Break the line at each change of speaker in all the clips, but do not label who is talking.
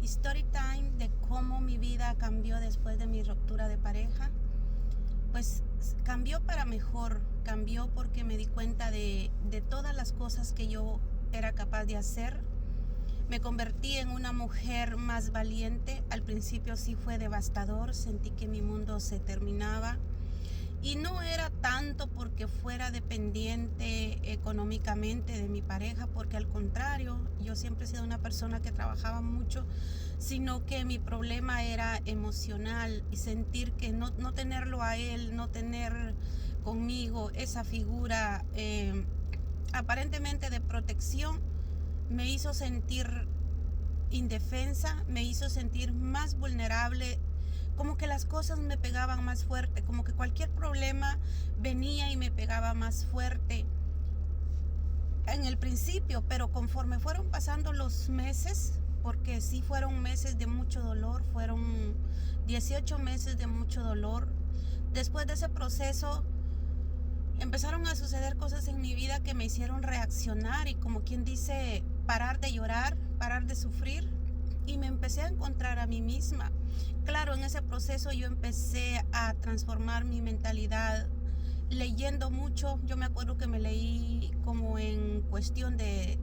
Story time de cómo mi vida cambió después de mi ruptura de pareja. Pues cambió para mejor, cambió porque me di cuenta de todas las cosas que yo era capaz de hacer. Me convertí en una mujer más valiente. Al principio sí fue devastador, sentí que mi mundo se terminaba. Y no era tanto porque fuera dependiente económicamente de mi pareja, porque al contrario, yo siempre he sido una persona que trabajaba mucho, sino que mi problema era emocional y sentir que no tenerlo a él, no tener conmigo esa figura aparentemente de protección, me hizo sentir indefensa, me hizo sentir más vulnerable, como que las cosas me pegaban más fuerte, como que cualquier problema venía y me pegaba más fuerte en el principio, pero conforme fueron pasando los meses, porque sí fueron meses de mucho dolor, fueron 18 meses de mucho dolor. Después de ese proceso empezaron a suceder cosas en mi vida que me hicieron reaccionar y, como quien dice, parar de llorar, parar de sufrir, y me empecé a encontrar a mí misma. Claro, en ese proceso yo empecé a transformar mi mentalidad leyendo mucho. Yo me acuerdo que me leí como en cuestión de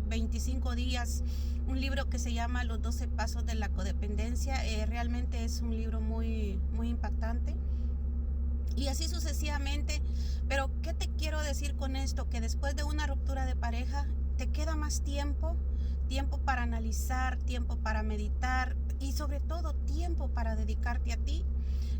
25 días un libro que se llama Los 12 Pasos de la Codependencia. Realmente es un libro muy impactante. Y así sucesivamente. Pero ¿qué te quiero decir con esto? Que después de una ruptura de pareja te queda más tiempo para analizar, tiempo para meditar y sobre todo tiempo para dedicarte a ti.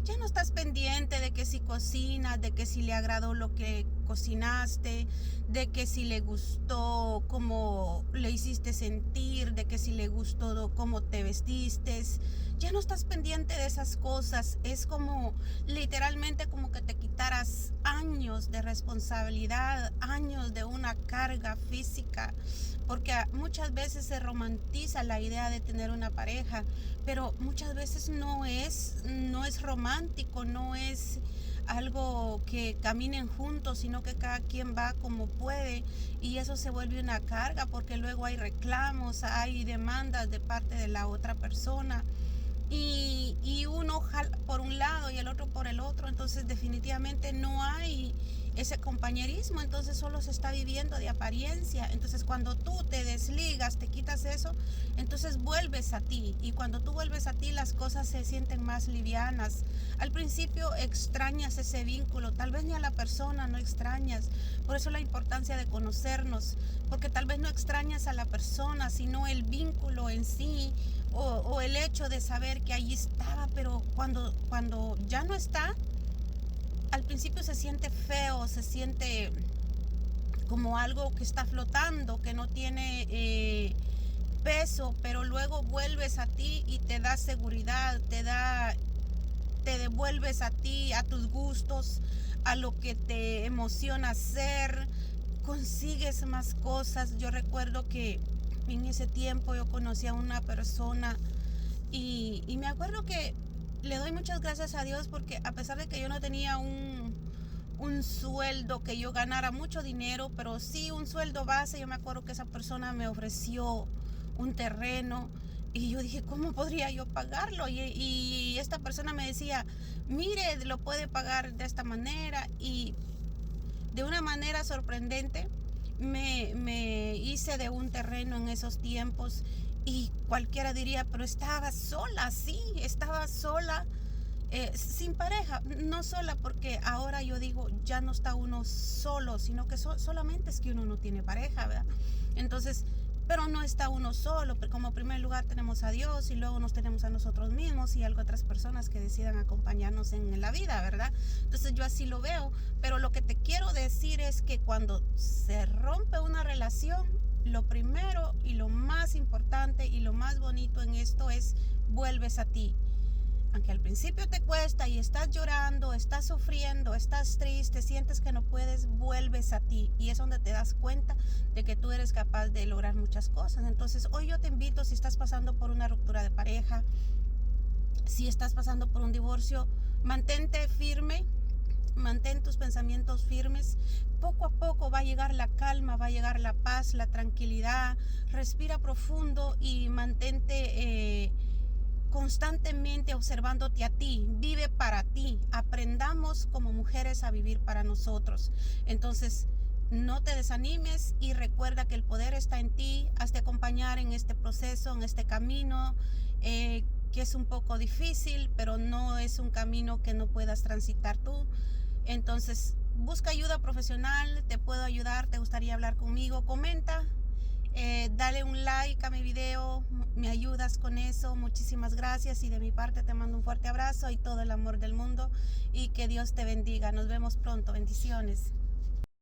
Ya no estás pendiente de que si cocinas, de que si le agradó lo que cocinaste, de que si le gustó cómo le hiciste sentir, de que si le gustó cómo te vestiste. Ya no estás pendiente de esas cosas. Es como literalmente como que te quitaras años de responsabilidad, años de una carga física, porque muchas veces se romantiza la idea de tener una pareja, pero muchas veces no es romántico, no es algo que caminen juntos, sino que cada quien va como puede, y eso se vuelve una carga porque luego hay reclamos, hay demandas de parte de la otra persona, y uno jala por un lado y el otro por el otro. Entonces definitivamente no hay ese compañerismo, entonces solo se está viviendo de apariencia. Entonces cuando tú te desligas, te quitas eso, entonces vuelves a ti, y cuando tú vuelves a ti las cosas se sienten más livianas. Al principio extrañas ese vínculo, tal vez ni a la persona no extrañas. Por eso la importancia de conocernos, porque tal vez no extrañas a la persona, sino el vínculo en sí, o el hecho de saber que allí estaba, pero cuando ya no está, al principio se siente feo, se siente como algo que está flotando, que no tiene peso, pero luego vuelves a ti y te da seguridad, te devuelves a ti, a tus gustos, a lo que te emociona hacer, consigues más cosas. Yo recuerdo que en ese tiempo yo conocí a una persona y me acuerdo que le doy muchas gracias a Dios, porque a pesar de que yo no tenía un sueldo que yo ganara mucho dinero, pero sí un sueldo base, yo me acuerdo que esa persona me ofreció un terreno y yo dije, ¿cómo podría yo pagarlo? Y esta persona me decía, mire, lo puede pagar de esta manera, y de una manera sorprendente me hice de un terreno en esos tiempos. Y cualquiera diría, pero estaba sola. Sí, estaba sola, sin pareja, no sola, porque ahora yo digo, ya no está uno solo, sino que solamente es que uno no tiene pareja, ¿verdad? Entonces, pero no está uno solo, pero como primer lugar tenemos a Dios, y luego nos tenemos a nosotros mismos y algo otras personas que decidan acompañarnos en la vida, ¿verdad? Entonces yo así lo veo. Pero lo que te quiero decir es que cuando se rompe una relación, lo primero y lo más importante y lo más bonito en esto es vuelves a ti. Aunque al principio te cuesta y estás llorando, estás sufriendo, estás triste, sientes que no puedes, vuelves a ti, y es donde te das cuenta de que tú eres capaz de lograr muchas cosas. Entonces hoy yo te invito, si estás pasando por una ruptura de pareja, si estás pasando por un divorcio, mantente firme, mantén tus pensamientos firmes. Poco a poco va a llegar la calma, va a llegar la paz, la tranquilidad. Respira profundo y mantente constantemente observándote a ti, vive para ti. Aprendamos como mujeres a vivir para nosotros. Entonces, no te desanimes y recuerda que el poder está en ti. Hazte acompañar en este proceso, en este camino, que es un poco difícil, pero no es un camino que no puedas transitar tú. Entonces, busca ayuda profesional, te puedo ayudar, te gustaría hablar conmigo, comenta, dale un like a mi video, me ayudas con eso, muchísimas gracias, y de mi parte te mando un fuerte abrazo y todo el amor del mundo, y que Dios te bendiga. Nos vemos pronto, bendiciones.